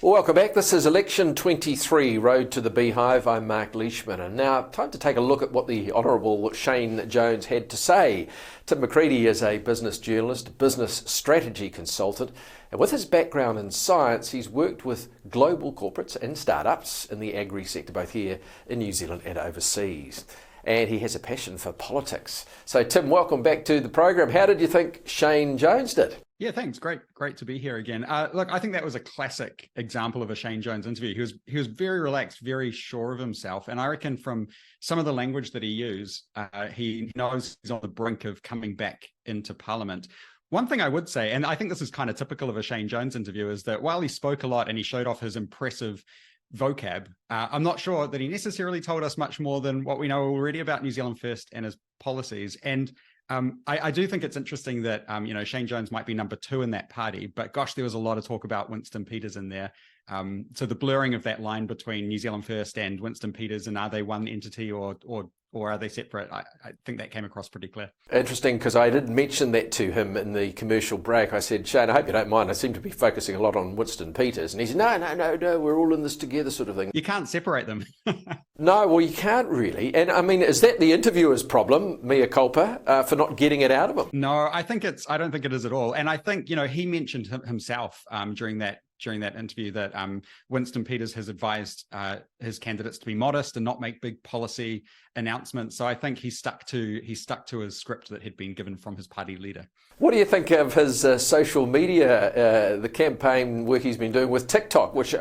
Well, welcome back. This is Election 23, Road to the Beehive. I'm Mark Leishman. And now, time to take a look at what the Honourable Shane Jones had to say. Tim McCready is a business journalist, business strategy consultant, and with his background in science, he's worked with global corporates and startups in the agri sector, both here in New Zealand and overseas. And he has a passion for politics. So, Tim, welcome back to the program. How did you think Shane Jones did? Yeah, thanks. Great to be here again. Look, I think that was a classic example of a Shane Jones interview. He was very relaxed, very sure of himself, and I reckon from some of the language that he used, he knows he's on the brink of coming back into Parliament. One thing I would say, and I think this is kind of typical of a Shane Jones interview, is that while he spoke a lot and he showed off his impressive vocab, I'm not sure that he necessarily told us much more than what we know already about New Zealand First and his policies. And I do think it's interesting that, Shane Jones might be number 2 in that party, but gosh, there was a lot of talk about Winston Peters in there. So the blurring of that line between New Zealand First and Winston Peters, and are they one entity or are they separate? I think that came across pretty clear. Interesting, because I did mention that to him in the commercial break. I said, Shane, I hope you don't mind. I seem to be focusing a lot on Winston Peters. And he said, no, we're all in this together sort of thing. You can't separate them. No, well, you can't really. And I mean, is that the interviewer's problem, mea culpa, for not getting it out of him? No, I don't think it is at all. And I think, he mentioned himself during that interview that Winston Peters has advised his candidates to be modest and not make big policy announcements. So I think he stuck to his script that had been given from his party leader. What do you think of his social media, the campaign work he's been doing with TikTok, which,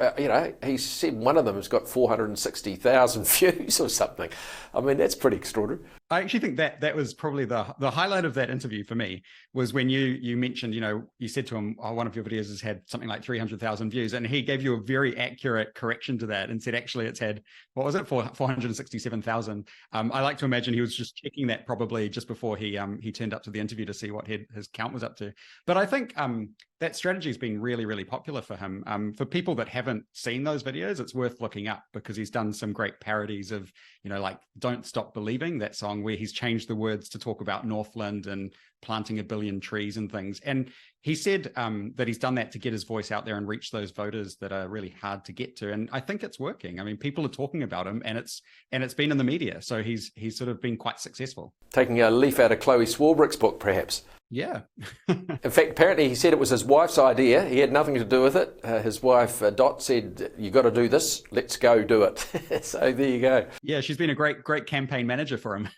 he said one of them has got 460,000 views or something. I mean, that's pretty extraordinary. I actually think that was probably the highlight of that interview for me, was when you mentioned, you said to him, one of your videos has had something like 300,000 views, and he gave you a very accurate correction to that and said, actually, it's had, 467,000. I like to imagine he was just checking that probably just before he turned up to the interview to see what his count was up to. But I think that strategy has been really, really popular for him. For people that haven't seen those videos, it's worth looking up, because he's done some great parodies of, like Don't Stop Believing, that song where he's changed the words to talk about Northland and planting 1 billion trees and things. And he said that he's done that to get his voice out there and reach those voters that are really hard to get to. And I think it's working. I mean, people are talking about him, and it's been in the media. So he's sort of been quite successful. Taking a leaf out of Chloe Swarbrick's book, perhaps. Yeah. In fact, apparently he said it was his wife's idea. He had nothing to do with it. His wife, Dot, said, you got to do this. Let's go do it. So there you go. Yeah, she's been a great campaign manager for him.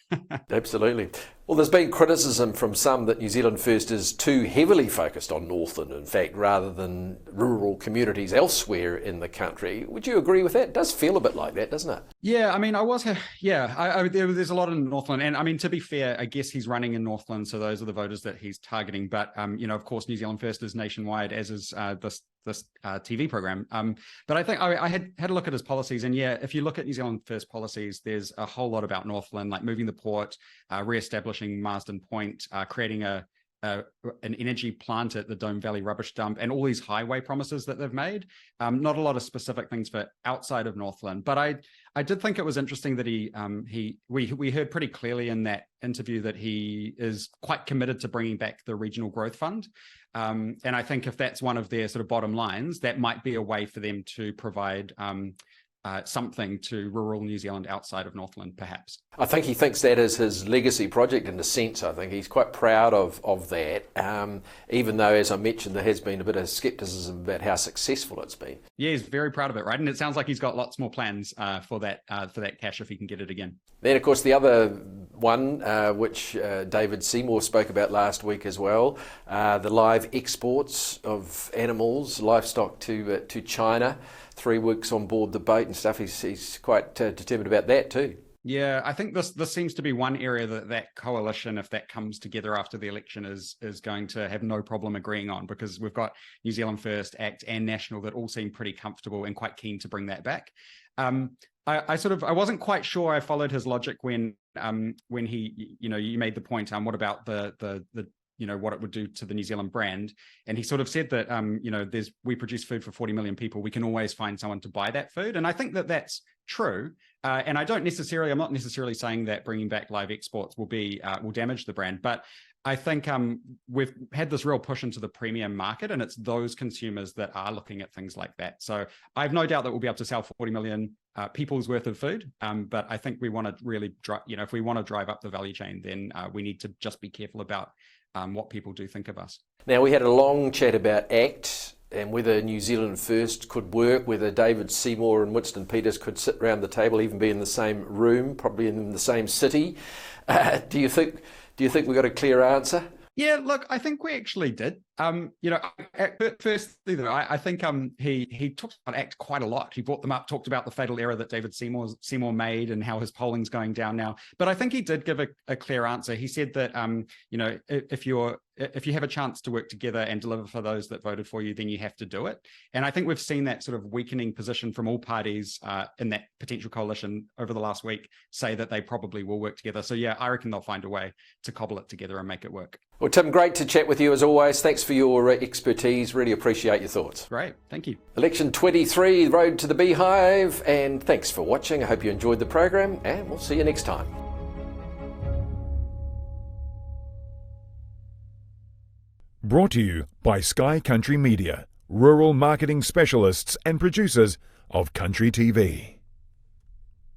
Absolutely. Well, there's been criticism from some that New Zealand First is too heavily focused on Northland, in fact, rather than rural communities elsewhere in the country. Would you agree with that? It does feel a bit like that, doesn't it? Yeah, I mean, there's a lot in Northland. And I mean, to be fair, I guess he's running in Northland, so those are the voters that he's targeting. But, of course, New Zealand First is nationwide, as is this TV program. But I think I had a look at his policies, and yeah, if you look at New Zealand First policies, there's a whole lot about Northland, like moving the port, re-establishing Marsden Point, creating an energy plant at the Dome Valley rubbish dump, and all these highway promises that they've made. Not a lot of specific things for outside of Northland, but I did think it was interesting that we heard pretty clearly in that interview that he is quite committed to bringing back the Regional Growth Fund. And I think if that's one of their sort of bottom lines, that might be a way for them to provide something to rural New Zealand outside of Northland, perhaps. I think he thinks that is his legacy project in a sense. I think he's quite proud of that, even though, as I mentioned, there has been a bit of scepticism about how successful it's been. Yeah, he's very proud of it, right? And it sounds like he's got lots more plans for that cash if he can get it again. Then, of course, the other one, which David Seymour spoke about last week as well, the live exports of animals, livestock to China. 3 weeks on board the boat and stuff. He's quite determined about that too. Yeah, I think this seems to be one area that coalition, if that comes together after the election, is going to have no problem agreeing on, because we've got New Zealand First, ACT and National that all seem pretty comfortable and quite keen to bring that back. I wasn't quite sure I followed his logic when he, you made the point, what about the what it would do to the New Zealand brand. And he sort of said that, we produce food for 40 million people. We can always find someone to buy that food. And I think that that's true. And I'm not necessarily saying that bringing back live exports will damage the brand, but I think we've had this real push into the premium market, and it's those consumers that are looking at things like that. So I have no doubt that we'll be able to sell 40 million people's worth of food. But I think we want to really, if we want to drive up the value chain, then we need to just be careful about what people do think of us. Now, we had a long chat about ACT and whether New Zealand First could work, whether David Seymour and Winston Peters could sit around the table, even be in the same room, probably in the same city. Do you think we got a clear answer? Yeah, look, I think we actually did. Firstly, though, I think he talked about ACT quite a lot. He brought them up, talked about the fatal error that David Seymour made and how his polling's going down now. But I think he did give a clear answer. He said that if you have a chance to work together and deliver for those that voted for you, then you have to do it. And I think we've seen that sort of weakening position from all parties in that potential coalition over the last week say that they probably will work together. So yeah, I reckon they'll find a way to cobble it together and make it work. Well, Tim, great to chat with you as always. Thanks for your expertise. Really appreciate your thoughts. Great. Thank you. Election 23, Road to the Beehive. And thanks for watching. I hope you enjoyed the program, and we'll see you next time. Brought to you by Sky Country Media, rural marketing specialists and producers of Country TV.